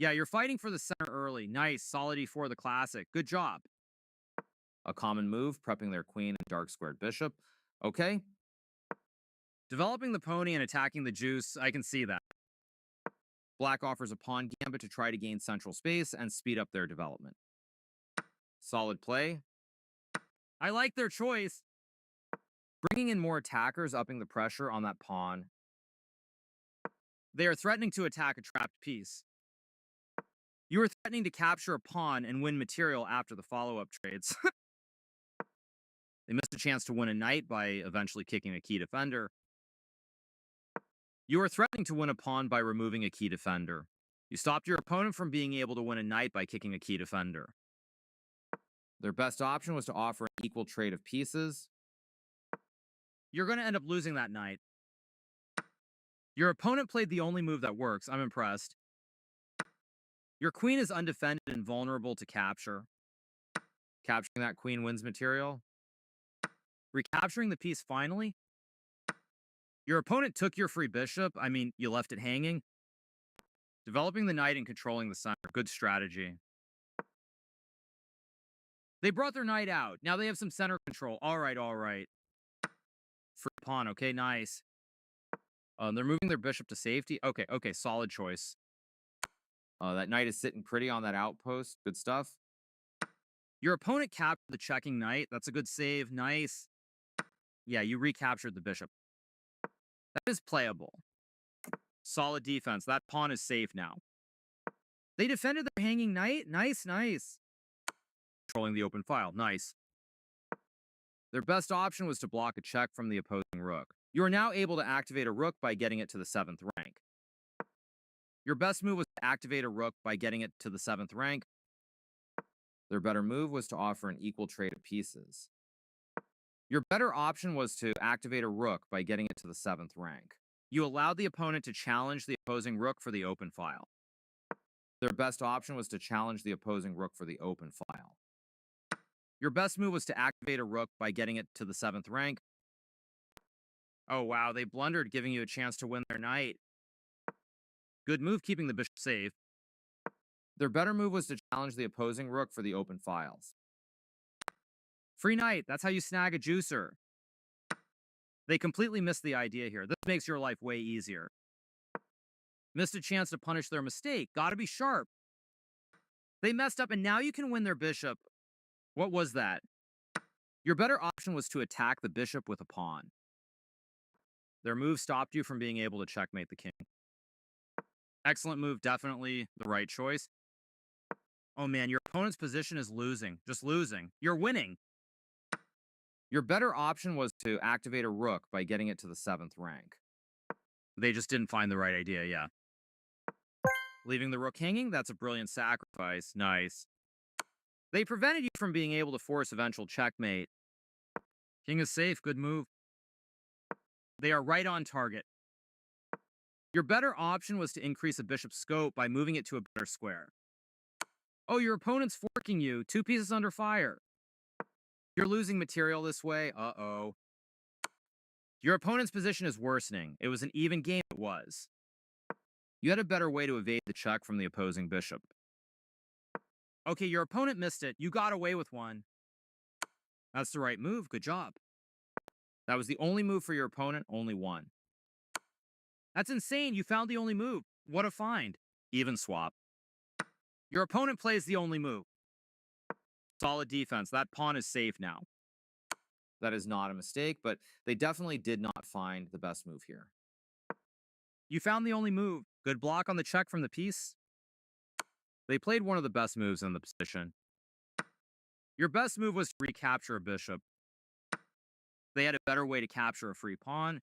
Yeah, you're fighting for the center early. Nice. Solid e4, the classic. Good job. A common move, prepping their queen and dark squared bishop. Okay. Developing the pony and attacking the juice, I can see that. Black offers a pawn gambit to try to gain central space and speed up their development. Solid play. I like their choice. Bringing in more attackers, upping the pressure on that pawn. They are threatening to attack a trapped piece. You are threatening to capture a pawn and win material after the follow-up trades. They missed a chance to win a knight by eventually kicking a key defender. You are threatening to win a pawn by removing a key defender. You stopped your opponent from being able to win a knight by kicking a key defender. Their best option was to offer an equal trade of pieces. You're going to end up losing that knight. Your opponent played the only move that works. I'm impressed. Your queen is undefended and vulnerable to capture. Capturing that queen wins material. Recapturing the piece finally. Your opponent took your free bishop. I mean, you left it hanging. Developing the knight and controlling the center. Good strategy. They brought their knight out. Now they have some center control. All right, all right. Free pawn. Okay, nice. They're moving their bishop to safety. Okay, okay, solid choice. That knight is sitting pretty on that outpost. Good stuff. Your opponent captured the checking knight. That's a good save. Nice. Yeah, you recaptured the bishop. That is playable. Solid defense. That pawn is safe now. They defended their hanging knight. Nice, nice. Controlling the open file. Nice. Their best option was to block a check from the opposing rook. You are now able to activate a rook by getting it to the 7th rank. Your best move was to activate a rook by getting it to the 7th rank. Their better move was to offer an equal trade of pieces. Your better option was to activate a rook by getting it to the 7th rank. You allowed the opponent to challenge the opposing rook for the open file. Their best option was to challenge the opposing rook for the open file. Your best move was to activate a rook by getting it to the 7th rank. Oh wow, they blundered, giving you a chance to win their knight. Good move keeping the bishop safe. Their better move was to challenge the opposing rook for the open files. Free knight, that's how you snag a juicer. They completely missed the idea here. This makes your life way easier. Missed a chance to punish their mistake. Gotta be sharp. They messed up and now you can win their bishop. What was that? Your better option was to attack the bishop with a pawn. Their move stopped you from being able to checkmate the king. Excellent move, definitely the right choice. Oh man, your opponent's position is losing. Just losing. You're winning. Your better option was to activate a rook by getting it to the 7th rank. They just didn't find the right idea, yeah. Leaving the rook hanging, that's a brilliant sacrifice. Nice. They prevented you from being able to force eventual checkmate. King is safe, good move. They are right on target. Your better option was to increase a bishop's scope by moving it to a better square. Oh, your opponent's forking you. 2 pieces under fire. You're losing material this way. Uh-oh. Your opponent's position is worsening. It was an even game, it was. You had a better way to evade the check from the opposing bishop. Okay, your opponent missed it. You got away with one. That's the right move. Good job. That was the only move for your opponent, only one. That's insane. You found the only move. What a find. Even swap. Your opponent plays the only move. Solid defense. That pawn is safe now. That is not a mistake, but they definitely did not find the best move here. You found the only move. Good block on the check from the piece. They played one of the best moves in the position. Your best move was to recapture a bishop. They had a better way to capture a free pawn.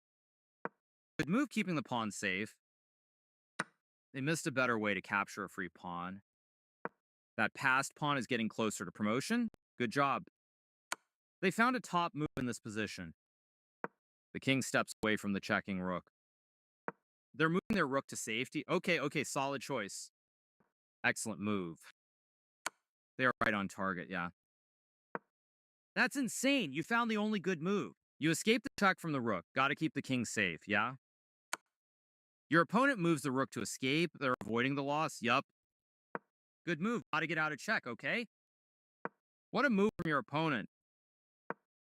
Good move keeping the pawn safe. They missed a better way to capture a free pawn. That passed pawn is getting closer to promotion. Good job. They found a top move in this position. The king steps away from the checking rook. They're moving their rook to safety. Okay, okay, solid choice. Excellent move. They are right on target, yeah. That's insane. You found the only good move. You escaped the check from the rook. Gotta keep the king safe, yeah? Your opponent moves the rook to escape. They're avoiding the loss. Yup. Good move. Gotta get out of check, okay? What a move from your opponent.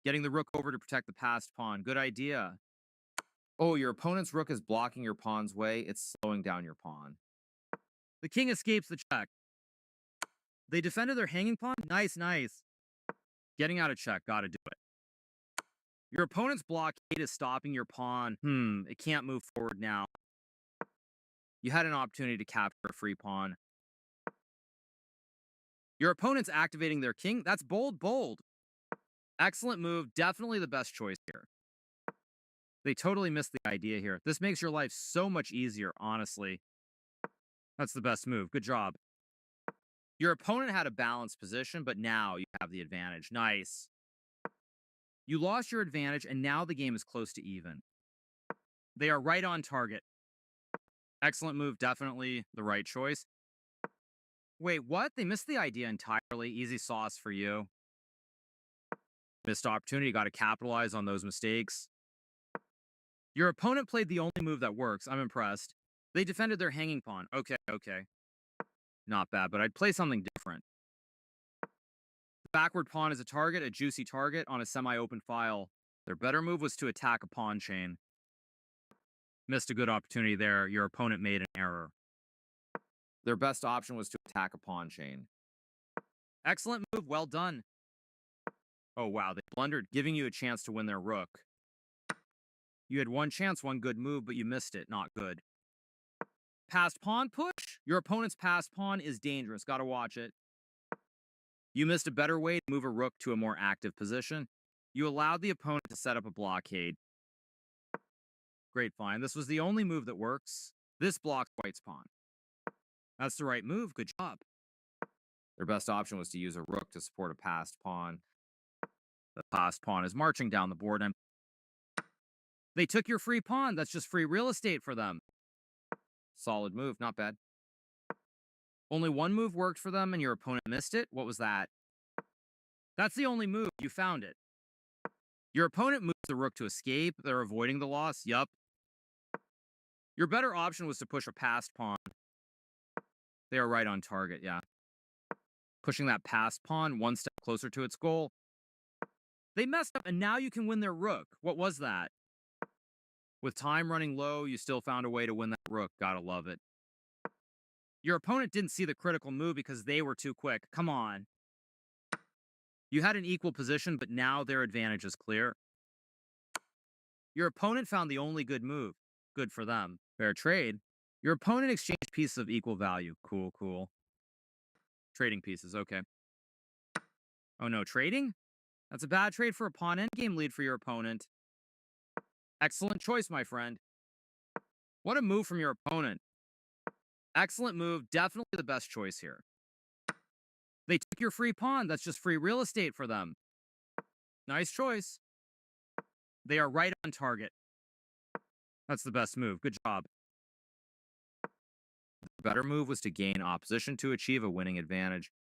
Getting the rook over to protect the passed pawn. Good idea. Oh, your opponent's rook is blocking your pawn's way. It's slowing down your pawn. The king escapes the check. They defended their hanging pawn. Nice, nice. Getting out of check. Gotta do it. Your opponent's blockade is stopping your pawn. It can't move forward now. You had an opportunity to capture a free pawn. Your opponent's activating their king. That's bold, bold. Excellent move. Definitely the best choice here. They totally missed the idea here. This makes your life so much easier, honestly. That's the best move. Good job. Your opponent had a balanced position, but now you have the advantage. Nice. You lost your advantage, and now the game is close to even. They are right on target. Excellent move. Definitely the right choice. Wait, what? They missed the idea entirely. Easy sauce for you. Missed opportunity. Got to capitalize on those mistakes. Your opponent played the only move that works. I'm impressed. They defended their hanging pawn. Okay, okay. Not bad, but I'd play something different. The backward pawn is a target, a juicy target on a semi-open file. Their better move was to attack a pawn chain. Missed a good opportunity there. Your opponent made an error. Their best option was to attack a pawn chain. Excellent move. Well done. Oh, wow. They blundered, giving you a chance to win their rook. You had one chance, one good move, but you missed it. Not good. Passed pawn push? Your opponent's passed pawn is dangerous. Gotta watch it. You missed a better way to move a rook to a more active position. You allowed the opponent to set up a blockade. Great find. This was the only move that works. This blocks white's pawn. That's the right move. Good job. Their best option was to use a rook to support a passed pawn. The passed pawn is marching down the board, and they took your free pawn. That's just free real estate for them. Solid move. Not bad. Only one move worked for them, and your opponent missed it. What was that? That's the only move. You found it. Your opponent moves the rook to escape. They're avoiding the loss. Yup. Your better option was to push a passed pawn. They are right on target, yeah. Pushing that passed pawn one step closer to its goal. They messed up, and now you can win their rook. What was that? With time running low, you still found a way to win that rook. Gotta love it. Your opponent didn't see the critical move because they were too quick. Come on. You had an equal position, but now their advantage is clear. Your opponent found the only good move. Good for them. Fair trade. Your opponent exchanged pieces of equal value. Cool, cool. Trading pieces, okay. Oh no, trading? That's a bad trade for a pawn endgame lead for your opponent. Excellent choice, my friend. What a move from your opponent. Excellent move. Definitely the best choice here. They took your free pawn. That's just free real estate for them. Nice choice. They are right on target. That's the best move. Good job. The better move was to gain opposition to achieve a winning advantage.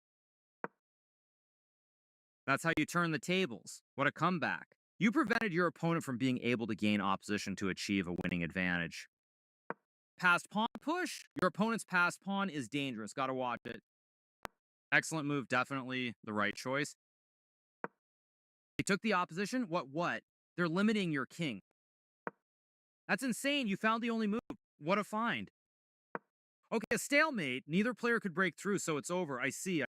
That's how you turn the tables. What a comeback. You prevented your opponent from being able to gain opposition to achieve a winning advantage. Passed pawn push? Your opponent's passed pawn is dangerous. Gotta watch it. Excellent move. Definitely the right choice. They took the opposition? What? They're limiting your king. That's insane. You found the only move. What a find. Okay, a stalemate. Neither player could break through, so it's over. I see.